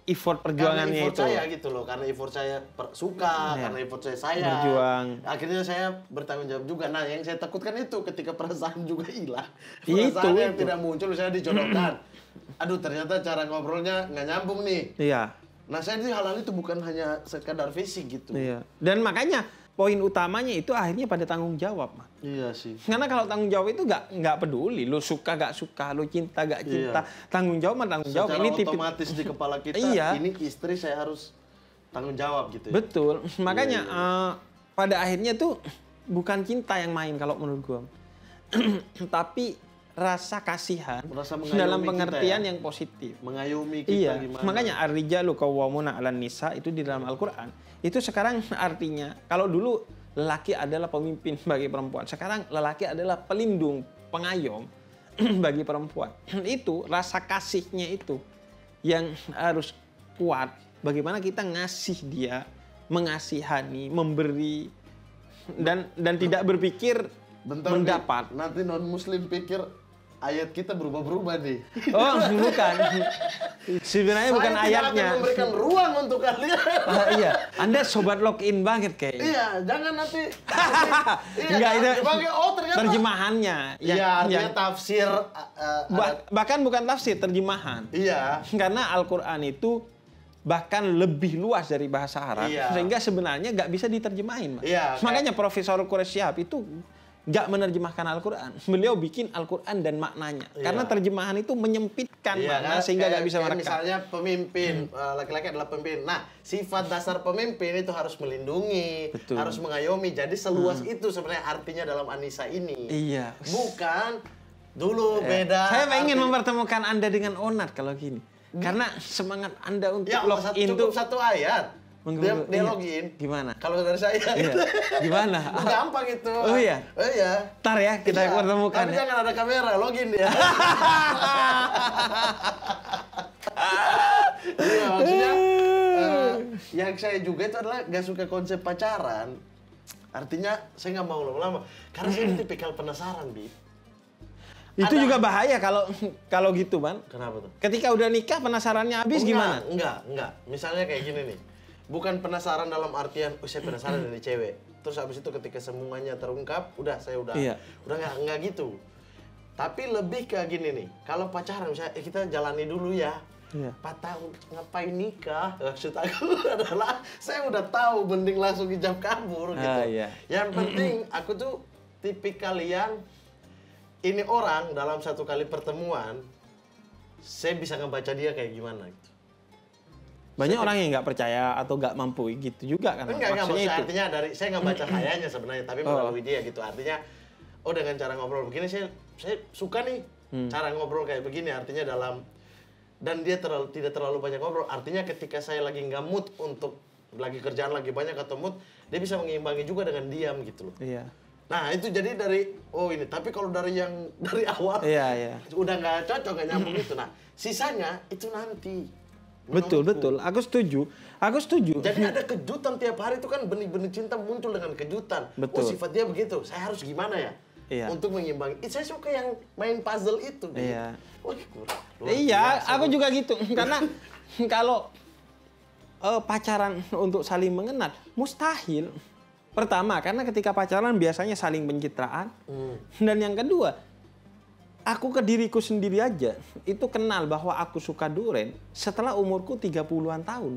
Speaker 1: effort perjuangannya
Speaker 2: effort
Speaker 1: itu.
Speaker 2: saya gitu loh. Karena effort saya suka, karena effort saya sayang.
Speaker 1: Berjuang.
Speaker 2: Akhirnya saya bertanggung jawab juga. Nah, yang saya takutkan itu ketika perasaan juga hilang.
Speaker 1: Itu
Speaker 2: Perasaan yang tidak muncul, misalnya dijodohkan. Aduh, ternyata cara ngobrolnya nggak nyambung nih.
Speaker 1: Iya.
Speaker 2: Nah, saya di hal-hal itu bukan hanya sekadar fisik gitu.
Speaker 1: Iya. Dan makanya poin utamanya itu akhirnya pada tanggung jawab, Mas.
Speaker 2: Iya sih.
Speaker 1: Karena kalau tanggung jawab itu nggak peduli, lu suka gak suka, lu cinta gak cinta, tanggung jawab mah tanggung jawab.
Speaker 2: Secara
Speaker 1: Ini
Speaker 2: otomatis di kepala kita,
Speaker 1: iya.
Speaker 2: Ini istri saya harus tanggung jawab gitu. Ya?
Speaker 1: Betul. Makanya pada akhirnya tuh bukan cinta yang main kalau menurut gua, tapi rasa kasihan dalam pengertian yang positif.
Speaker 2: Mengayomi kita gimana.
Speaker 1: Makanya ar-rijalu qawwamuna 'alan nisa itu di dalam Al-Qur'an. Itu sekarang artinya kalau dulu lelaki adalah pemimpin bagi perempuan, sekarang lelaki adalah pelindung, pengayom bagi perempuan. Itu rasa kasihnya itu yang harus kuat. Bagaimana kita ngasih dia, mengasihani, memberi dan tidak berpikir mendapat.
Speaker 2: Nanti non muslim pikir ayat kita berubah-berubah nih.
Speaker 1: Oh, bukan. Sebenarnya bukan ayatnya.
Speaker 2: Saya tidak akan memberikan ruang untuk kalian.
Speaker 1: Iya, Anda sobat login banget kayaknya.
Speaker 2: Iya, jangan nanti.
Speaker 1: Enggak, itu
Speaker 2: ternyata
Speaker 1: terjemahannya.
Speaker 2: Iya, artinya tafsir.
Speaker 1: Bahkan bukan tafsir, terjemahan.
Speaker 2: Iya.
Speaker 1: Karena Al-Quran itu bahkan lebih luas dari bahasa Arab.
Speaker 2: Iya.
Speaker 1: Sehingga sebenarnya nggak bisa diterjemahin.
Speaker 2: Iya,
Speaker 1: makanya Profesor Quraish Shihab itu nggak menerjemahkan Al-Quran. Beliau bikin Al-Quran dan maknanya.
Speaker 2: Iya.
Speaker 1: Karena terjemahan itu menyempitkan makna sehingga nggak bisa merekam.
Speaker 2: Misalnya pemimpin, laki-laki adalah pemimpin. Nah, sifat dasar pemimpin itu harus melindungi, harus mengayomi. Jadi seluas itu sebenarnya artinya dalam An-Nisa ini.
Speaker 1: Iya.
Speaker 2: Bukan dulu beda.
Speaker 1: Saya pengen mempertemukan Anda dengan Onat kalau gini. Karena semangat Anda untuk login
Speaker 2: cukup satu ayat. Dia login.
Speaker 1: Gimana?
Speaker 2: Kalau dari saya.
Speaker 1: Iya. Gimana?
Speaker 2: Gampang itu.
Speaker 1: Oh iya?
Speaker 2: Oh iya.
Speaker 1: Ntar ya kita pertemukan.
Speaker 2: Tapi jangan ada kamera, login dia. Iya, maksudnya yang saya juga itu adalah gak suka konsep pacaran. Artinya saya nggak mau lama-lama. Karena saya tipikal penasaran, Bi.
Speaker 1: Itu juga bahaya kalau gitu, Ban.
Speaker 2: Kenapa tuh?
Speaker 1: Ketika udah nikah penasarannya habis gimana?
Speaker 2: Enggak. Misalnya kayak gini nih. Bukan penasaran dalam artian, saya penasaran dari cewek. Terus habis itu ketika semuanya terungkap, saya udah nggak gitu. Tapi lebih ke gini nih. Kalau pacaran misalnya, kita jalani dulu ya. 4 tahun ngapain nikah? Maksud aku adalah saya udah tahu, mending langsung hijab kabur gitu. Yang penting aku tuh tipikal yang ini orang dalam satu kali pertemuan, saya bisa ngebaca dia kayak gimana gitu.
Speaker 1: Banyak orang yang nggak percaya atau nggak mampu gitu juga kan?
Speaker 2: Enggak, maksudnya artinya saya nggak baca kayaknya sebenarnya, tapi melalui dia gitu. Artinya, dengan cara ngobrol begini saya suka nih cara ngobrol kayak begini. Artinya dan dia tidak terlalu banyak ngobrol. Artinya ketika saya lagi nggak mood untuk lagi kerjaan lagi banyak atau mood, dia bisa mengimbangi juga dengan diam gitu loh.
Speaker 1: Iya.
Speaker 2: Nah itu jadi dari ini, tapi kalau dari awal udah nggak cocok, nggak nyambung gitu. Nah sisanya itu nanti.
Speaker 1: Betul. Aku setuju.
Speaker 2: Jadi ada kejutan tiap hari itu kan, benih-benih cinta muncul dengan kejutan.
Speaker 1: Betul.
Speaker 2: Oh sifat dia begitu, saya harus gimana ya? Untuk mengimbangi. Saya suka yang main puzzle itu.
Speaker 1: Iya.
Speaker 2: Wah kurang.
Speaker 1: Iya, aku juga gitu. Karena kalau pacaran untuk saling mengenal mustahil. Pertama, karena ketika pacaran biasanya saling pencitraan. Dan yang kedua, aku ke diriku sendiri aja itu kenal bahwa aku suka duren setelah umurku 30-an tahun.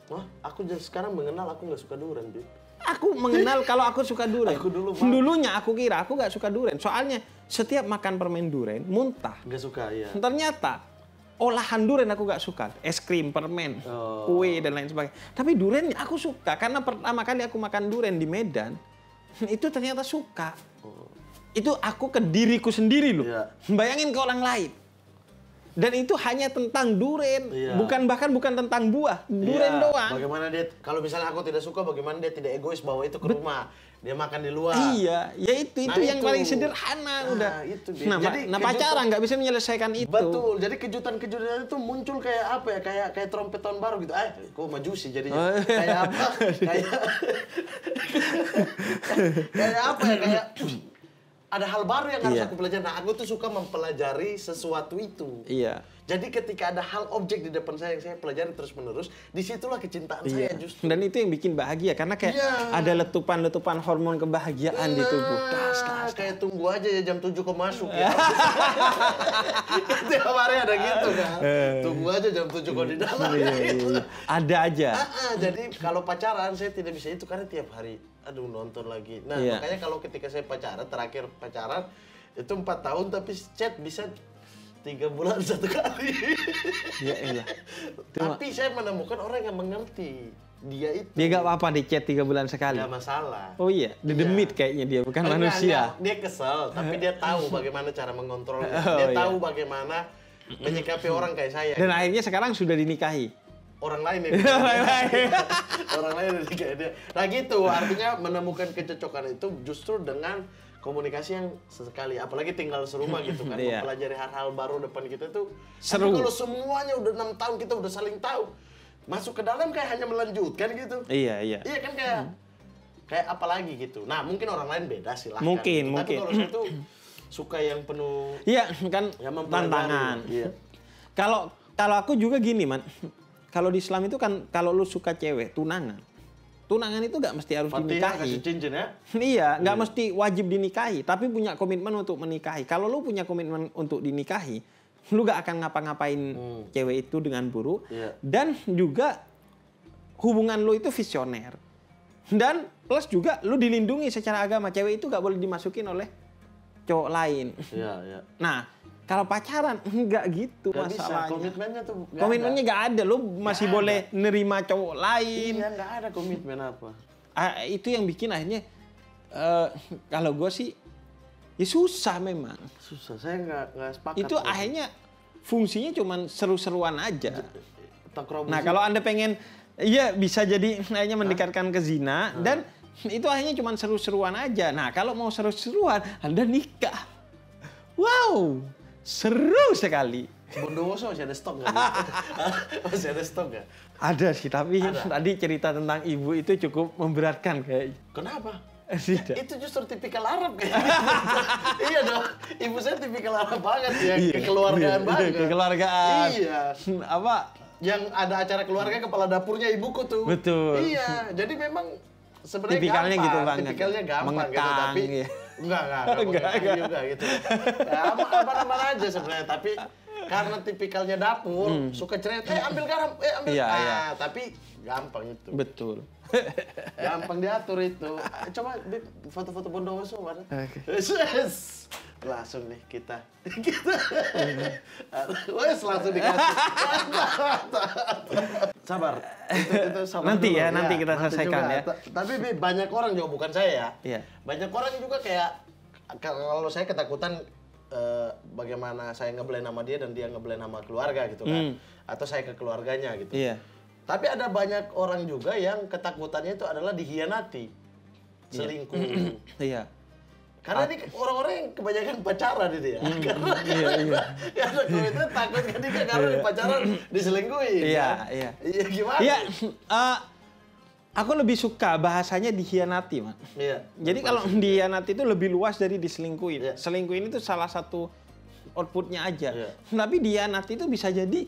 Speaker 2: Wah, aku sekarang mengenal aku nggak suka duren, Bi.
Speaker 1: Aku mengenal kalau aku suka duren. Dulunya aku kira aku nggak suka duren. Soalnya setiap makan permen duren muntah.
Speaker 2: Nggak suka, iya.
Speaker 1: Ternyata olahan duren aku nggak suka. Es krim, permen, kue dan lain sebagainya. Tapi duren aku suka karena pertama kali aku makan duren di Medan itu ternyata suka. Itu aku ke diriku sendiri loh. Bayangin ke orang lain. Dan itu hanya tentang duren, bahkan bukan tentang buah, duren doang.
Speaker 2: Bagaimana dia, kalau misalnya aku tidak suka, bagaimana dia tidak egois bawa itu ke rumah, dia makan di luar.
Speaker 1: Iya, ya itu yang paling sederhana udah.
Speaker 2: Itu
Speaker 1: jadi pacaran nggak bisa menyelesaikan itu.
Speaker 2: Betul, jadi kejutan-kejutan itu muncul kayak apa ya, kayak trompet tahun baru gitu. Kok majusi jadinya. Kayak apa? Kayak apa ya? Kayak ada hal baru yang harus aku pelajari. Nah, aku tuh suka mempelajari sesuatu itu.
Speaker 1: Iya.
Speaker 2: Jadi ketika ada hal objek di depan saya yang saya pelajari terus-menerus, disitulah kecintaan saya justru.
Speaker 1: Dan itu yang bikin bahagia, karena kayak ada letupan-letupan hormon kebahagiaan di tubuh.
Speaker 2: Kayak tunggu aja ya jam 7 kok masuk ya. Tiap hari ada gitu kan. Tunggu aja jam 7 kok di dalam. Gitu.
Speaker 1: Ada aja.
Speaker 2: Jadi kalau pacaran saya tidak bisa itu karena tiap hari aduh nonton lagi. Nah makanya kalau ketika saya pacaran, terakhir pacaran itu 4 tahun tapi chat bisa 3 bulan 1 kali.
Speaker 1: Iya.
Speaker 2: Tapi saya menemukan orang yang mengerti dia itu.
Speaker 1: Dia nggak apa-apa di chat 3 bulan sekali.
Speaker 2: Nggak masalah.
Speaker 1: Oh iya, demit kayaknya dia, bukan manusia.
Speaker 2: Dia kesel, tapi dia tahu bagaimana cara mengontrolnya. Dia tahu bagaimana menyikapi orang kayak saya.
Speaker 1: Dan akhirnya sekarang sudah dinikahi.
Speaker 2: Orang lain yang orang lain yang dinikahi dia. Nah gitu, artinya menemukan kecocokan itu justru dengan komunikasi yang sesekali, apalagi tinggal serumah gitu kan, mempelajari hal-hal baru depan kita tuh seru. Tapi kalau semuanya udah 6 tahun kita udah saling tahu, masuk ke dalam kayak hanya melanjutkan gitu. Iya kan kayak apa lagi gitu. Nah mungkin orang lain beda silahkan.
Speaker 1: Mungkin.
Speaker 2: Tapi kalau saya tuh suka yang penuh.
Speaker 1: Iya kan tantangan. Iya. Kalau aku juga gini man, kalau di Islam itu kan kalau lu suka cewek tunangan itu nggak mesti harus dinikahi.
Speaker 2: Kasih cincin ya?
Speaker 1: Iya, nggak mesti wajib dinikahi, tapi punya komitmen untuk menikahi. Kalau lu punya komitmen untuk dinikahi, lu nggak akan ngapa-ngapain cewek itu dengan buruk. Dan juga hubungan lu itu visioner. Dan plus juga lu dilindungi secara agama. Cewek itu nggak boleh dimasukin oleh cowok lain.
Speaker 2: Iya.
Speaker 1: Nah, kalau pacaran enggak gitu
Speaker 2: gak
Speaker 1: masalahnya.
Speaker 2: Bisa. Komitmennya tuh
Speaker 1: komitmennya nggak ada. Lu masih boleh nerima cowok lain.
Speaker 2: Iya, nggak ada komitmen apa.
Speaker 1: Itu yang bikin akhirnya kalau gue sih ya susah memang.
Speaker 2: Susah, saya nggak sepakat.
Speaker 1: Itu akhirnya fungsinya cuma seru-seruan aja. Nah kalau Anda pengen, iya bisa jadi akhirnya mendekatkan ke zina dan itu akhirnya cuma seru-seruan aja. Nah kalau mau seru-seruan, Anda nikah. Wow, seru sekali.
Speaker 2: Bondowoso masih ada stok nggak? Masih ada stok nggak?
Speaker 1: Ada sih, tapi tadi cerita tentang ibu itu cukup memberatkan kayaknya.
Speaker 2: Kenapa?
Speaker 1: Tidak.
Speaker 2: Itu justru tipikal Arab kayaknya. Iya dong, ibu saya tipikal Arab banget ya, kekeluargaan banget.
Speaker 1: Kekeluargaan.
Speaker 2: Iya.
Speaker 1: Apa?
Speaker 2: Yang ada acara keluarga kepala dapurnya ibuku tuh.
Speaker 1: Betul.
Speaker 2: Iya, jadi memang sebenarnya
Speaker 1: tipikalnya
Speaker 2: gampang.
Speaker 1: Gitu banget.
Speaker 2: Tipikalnya gampang
Speaker 1: mengekang,
Speaker 2: gitu, tapi enggak juga gitu. Ya, apa-apa aja sebenarnya, tapi karena tipikalnya dapur, suka cerita, ambil garam, ambil.
Speaker 1: Iya.
Speaker 2: Tapi gampang itu.
Speaker 1: Betul.
Speaker 2: Gampang diatur itu. Coba foto-foto Bondowoso mana? Langsung nih kita. Wes langsung dikasih. Sabar. Itu sabar
Speaker 1: nanti
Speaker 2: dulu,
Speaker 1: ya, nanti kita selesaikan ya.
Speaker 2: Tapi banyak orang juga, bukan saya ya.
Speaker 1: Iya.
Speaker 2: Banyak orang juga kayak kalau saya ketakutan bagaimana saya ngebelai nama dia dan dia ngebelai nama keluarga gitu kan. Atau saya ke keluarganya gitu.
Speaker 1: Iya.
Speaker 2: Tapi ada banyak orang juga yang ketakutannya itu adalah dihianati. Selingkuh.
Speaker 1: Iya.
Speaker 2: Karena ini orang-orang yang kebanyakan pacaran itu ya. Karena komitmen takut kan dia karena di pacaran diselingkuhi.
Speaker 1: Iya.
Speaker 2: Iya gimana?
Speaker 1: Iya. Aku lebih suka bahasanya dihianati, Man.
Speaker 2: Iya.
Speaker 1: Jadi kalau dihianati itu lebih luas dari diselingkuhin. Iya. Selingkuhin itu salah satu outputnya aja. Iya. Tapi dihianati itu bisa jadi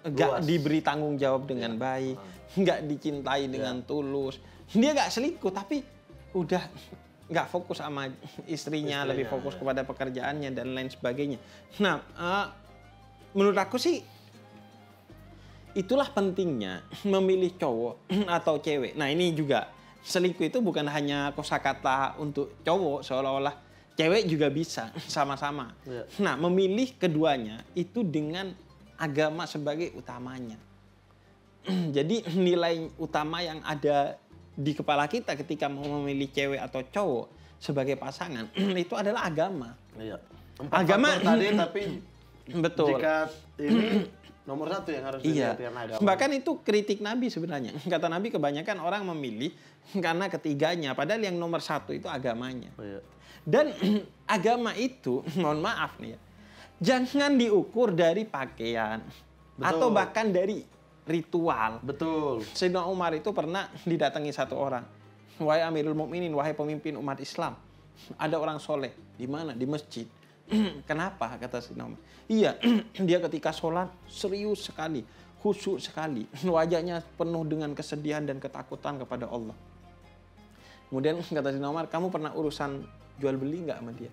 Speaker 1: nggak diberi tanggung jawab dengan baik, nggak dicintai dengan tulus. Dia nggak selingkuh, tapi udah nggak fokus sama istrinya, lebih fokus kepada pekerjaannya dan lain sebagainya. Nah, menurut aku sih itulah pentingnya memilih cowok atau cewek. Nah ini juga selingkuh itu bukan hanya kosakata untuk cowok, seolah-olah cewek juga bisa sama-sama. Nah memilih keduanya itu dengan agama sebagai utamanya. Jadi nilai utama yang ada di kepala kita ketika mau memilih cewek atau cowok sebagai pasangan itu adalah agama.
Speaker 2: Iya.
Speaker 1: Agama
Speaker 2: tadi tapi
Speaker 1: betul.
Speaker 2: Jika ini nomor satu yang harus dilihatkan agama.
Speaker 1: Bahkan itu kritik Nabi sebenarnya. Kata Nabi kebanyakan orang memilih karena ketiganya, padahal yang nomor satu itu agamanya.
Speaker 2: Iya.
Speaker 1: Dan agama itu, mohon maaf nih ya, jangan diukur dari pakaian. Betul. Atau bahkan dari ritual.
Speaker 2: Betul.
Speaker 1: Sayyidina Umar itu pernah didatangi satu orang. Wahai Amirul Mukminin, wahai pemimpin umat Islam. Ada orang soleh. Di mana? Di masjid. Kenapa? Kata Sayyidina Umar. Iya, dia ketika sholat serius sekali, khusyuk sekali. Wajahnya penuh dengan kesedihan dan ketakutan kepada Allah. Kemudian kata Sayyidina Umar, kamu pernah urusan jual beli nggak sama dia?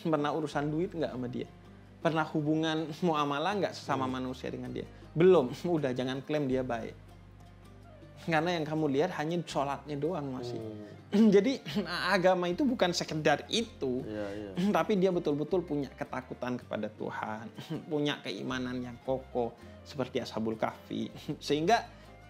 Speaker 1: Pernah urusan duit nggak sama dia? Pernah hubungan muamalah nggak sesama manusia dengan dia? Belum. Udah, jangan klaim dia baik. Karena yang kamu lihat hanya sholatnya doang masih. Jadi agama itu bukan sekedar itu. Tapi dia betul-betul punya ketakutan kepada Tuhan. Punya keimanan yang kokoh. Seperti Ashabul Kahfi. Sehingga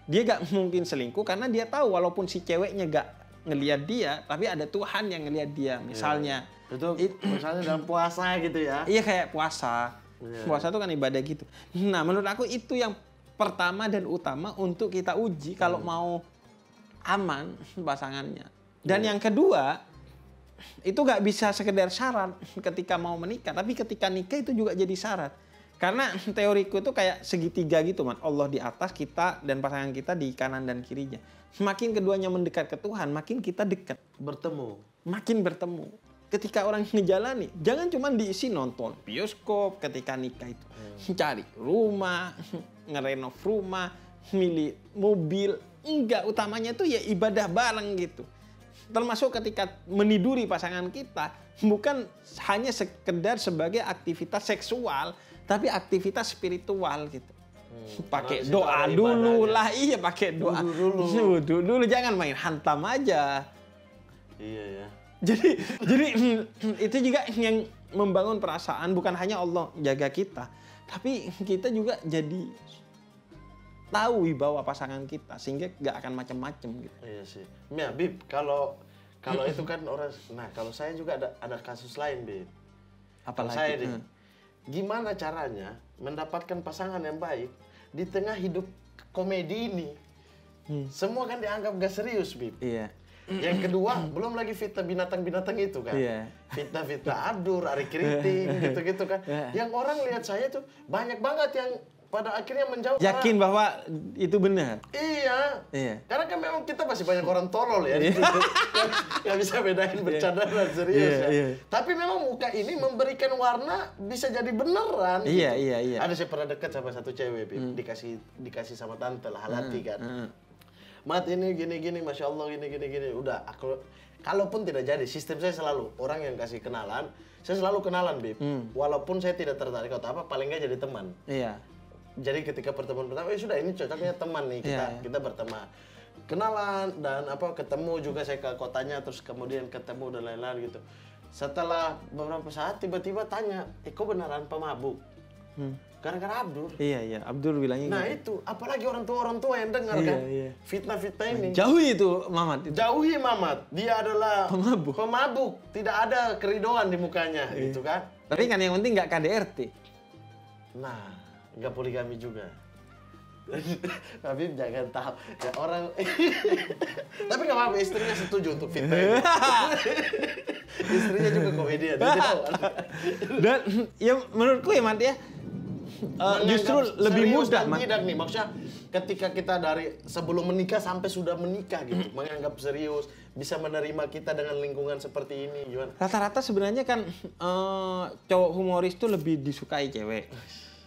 Speaker 1: dia gak mungkin selingkuh karena dia tahu walaupun si ceweknya gak ngelihat dia, tapi ada Tuhan yang ngelihat dia. Misalnya.
Speaker 2: Misalnya dalam puasa gitu ya.
Speaker 1: Iya, kayak puasa. Puasa itu kan ibadah gitu. Nah, menurut aku itu yang pertama dan utama untuk kita uji kalau mau aman pasangannya. Dan yang kedua, itu nggak bisa sekedar syarat ketika mau menikah, tapi ketika nikah itu juga jadi syarat. Karena teoriku itu kayak segitiga gitu, man. Allah di atas, kita dan pasangan kita di kanan dan kirinya. Makin keduanya mendekat ke Tuhan, makin kita dekat. Makin bertemu. Ketika orang ngejalani, jangan cuma diisi nonton bioskop ketika nikah itu. Cari rumah, ngerenov rumah, milih mobil. Enggak, utamanya itu ya ibadah bareng gitu. Termasuk ketika meniduri pasangan kita, bukan hanya sekedar sebagai aktivitas seksual, tapi aktivitas spiritual gitu. Pakai doa dulu lah, iya pakai doa. Wudu dulu, jangan main hantam aja.
Speaker 2: Iya ya.
Speaker 1: Jadi itu juga yang membangun perasaan, bukan hanya Allah jaga kita, tapi kita juga jadi tahu wibawa pasangan kita sehingga nggak akan macam-macam gitu.
Speaker 2: Iya sih. Ya, Bib, kalau itu kan orang, nah kalau saya juga ada kasus lain, Bib.
Speaker 1: Apalagi?
Speaker 2: Saya nih, gimana caranya mendapatkan pasangan yang baik di tengah hidup komedi ini? Semua kan dianggap gak serius, Bib.
Speaker 1: Iya.
Speaker 2: Yang kedua, belum lagi fitnah binatang-binatang itu kan.
Speaker 1: Iya.
Speaker 2: Fitnah Abdur, Ari Keriting, gitu-gitu kan. Yang orang lihat saya tuh banyak banget yang pada akhirnya menjauh.
Speaker 1: Yakin bahwa itu benar?
Speaker 2: Iya.
Speaker 1: Iya.
Speaker 2: Karena kan memang kita masih banyak orang tolol ya. Nggak bisa bedain bercanda dan serius ya. Tapi memang muka ini memberikan warna bisa jadi beneran.
Speaker 1: Iya,
Speaker 2: gitu.
Speaker 1: iya.
Speaker 2: Ada saya pernah dekat sama satu cewek, dikasih sama tante lah, Halati kan. Mat ini gini-gini, Masya Allah gini. Udah, kalaupun tidak jadi, sistem saya selalu, orang yang kasih kenalan, saya selalu kenalan, Bib. Walaupun saya tidak tertarik atau apa, paling nggak jadi teman.
Speaker 1: Iya.
Speaker 2: Jadi ketika pertemuan pertama, sudah ini cocoknya teman nih, kita berteman. Kenalan dan ketemu juga saya ke kotanya, terus kemudian ketemu dan lain-lain gitu. Setelah beberapa saat tiba-tiba tanya, kok beneran pemabuk? Gara-gara Abdur.
Speaker 1: Iya, Abdur bilangnya
Speaker 2: Nah
Speaker 1: gitu.
Speaker 2: itu, apalagi orang tua yang dengar kan. Fitnah-fitnah ini.
Speaker 1: Jauhi itu Mamat.
Speaker 2: Jauhi Mamat. Dia adalah
Speaker 1: pemabuk.
Speaker 2: Tidak ada keridoan di mukanya, gitu kan.
Speaker 1: Tapi kan yang penting nggak KDRT.
Speaker 2: Nah, nggak poligami juga. Tapi jangan tahu ya orang. Tapi nggak apa-apa, istrinya setuju untuk fitnah ini. Istrinya juga komedian.
Speaker 1: Dan ya menurutku ya Mat ya, justru lebih mudah,
Speaker 2: Mat. Tidak nih, maksudnya ketika kita dari sebelum menikah sampai sudah menikah gitu, menganggap serius, bisa menerima kita dengan lingkungan seperti ini, gimana?
Speaker 1: Rata-rata sebenarnya kan cowok humoris itu lebih disukai cewek.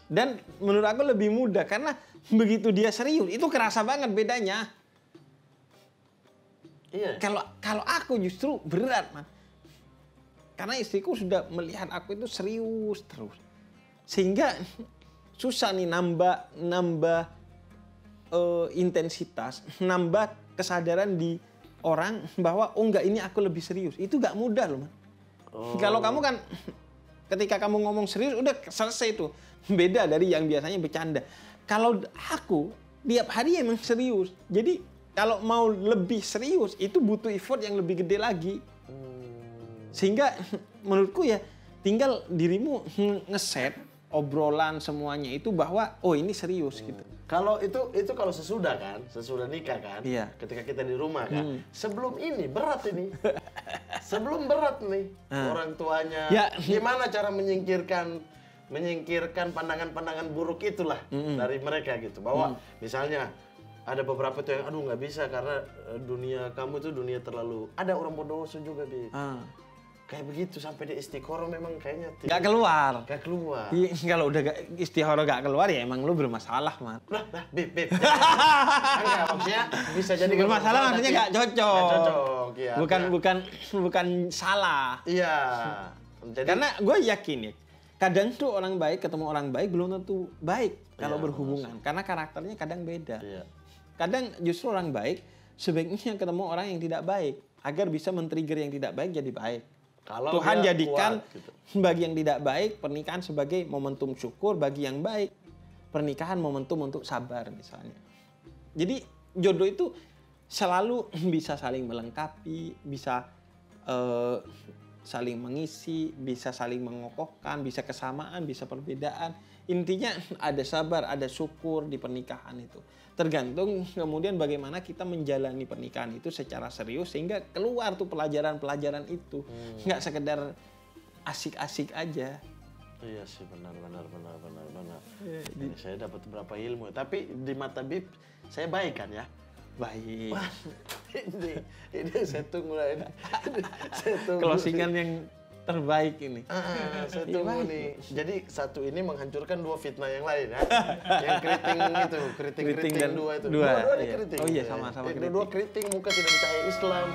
Speaker 1: Dan menurut aku lebih mudah karena begitu dia serius itu kerasa banget bedanya.
Speaker 2: Iya.
Speaker 1: Kalau aku justru berat, Man. Karena istriku sudah melihat aku itu serius terus. Sehingga susah nih nambah intensitas, nambah kesadaran di orang bahwa oh enggak, ini aku lebih serius. Itu enggak mudah loh, Man. Kalau kamu kan ketika kamu ngomong serius udah selesai tuh. Beda dari yang biasanya bercanda. Kalau aku tiap hari emang serius. Jadi kalau mau lebih serius itu butuh effort yang lebih gede lagi. Sehingga menurutku ya tinggal dirimu ngeset obrolan semuanya itu bahwa oh ini serius gitu.
Speaker 2: Kalau itu kalau sesudah nikah kan,
Speaker 1: iya.
Speaker 2: Ketika kita di rumah kan, sebelum ini berat ini, sebelum berat nih orang tuanya, ya. Gimana cara menyingkirkan pandangan-pandangan buruk itulah dari mereka gitu, bahwa misalnya ada beberapa tuh yang aduh nggak bisa karena dunia kamu tuh dunia terlalu, ada orang Bondowoso juga kayak begitu sampai di istiqoroh memang kayaknya
Speaker 1: Nggak keluar.
Speaker 2: Nggak keluar.
Speaker 1: Iya, kalau udah istihara nggak keluar ya emang lu bermasalah, Man.
Speaker 2: Lah, Beb. Enggak, maksudnya bisa jadi
Speaker 1: Bermasalah maksudnya nggak cocok.
Speaker 2: Nggak cocok, iya.
Speaker 1: Bukan salah.
Speaker 2: Iya. Jadi,
Speaker 1: Karena gue yakin ya, kadang tuh orang baik ketemu orang baik belum tentu baik kalau
Speaker 2: Iya,
Speaker 1: berhubungan. Karena karakternya kadang beda.
Speaker 2: iya.
Speaker 1: Kadang justru orang baik sebaiknya ketemu orang yang tidak baik agar bisa men-trigger yang tidak baik jadi baik.
Speaker 2: Kalau
Speaker 1: Tuhan
Speaker 2: dia
Speaker 1: jadikan
Speaker 2: kuat, gitu.
Speaker 1: bagi yang tidak baik pernikahan sebagai momentum syukur, bagi yang baik pernikahan momentum untuk sabar misalnya. Jadi jodoh itu selalu bisa saling melengkapi, bisa saling mengisi, bisa saling mengokohkan, bisa kesamaan, bisa perbedaan. Intinya ada sabar, ada syukur di pernikahan itu. Tergantung kemudian bagaimana kita menjalani pernikahan itu secara serius sehingga keluar tuh pelajaran-pelajaran itu. Nggak sekedar asik-asik aja.
Speaker 2: Iya sih, benar. Ini saya dapat beberapa ilmu, tapi di mata Bib saya baik kan ya?
Speaker 1: Baik.
Speaker 2: Wah, ini saya tunggu lah ini. Saya tunggu.
Speaker 1: Closingan yang terbaik ini.
Speaker 2: Saya tunggu nih. Jadi satu ini menghancurkan dua fitnah yang lain ya. Yang keriting itu, keriting
Speaker 1: dan
Speaker 2: dua itu.
Speaker 1: dua,
Speaker 2: Dua-dua
Speaker 1: iya.
Speaker 2: keriting.
Speaker 1: Oh iya, sama-sama
Speaker 2: Dua-dua keriting, muka tidak percaya Islam.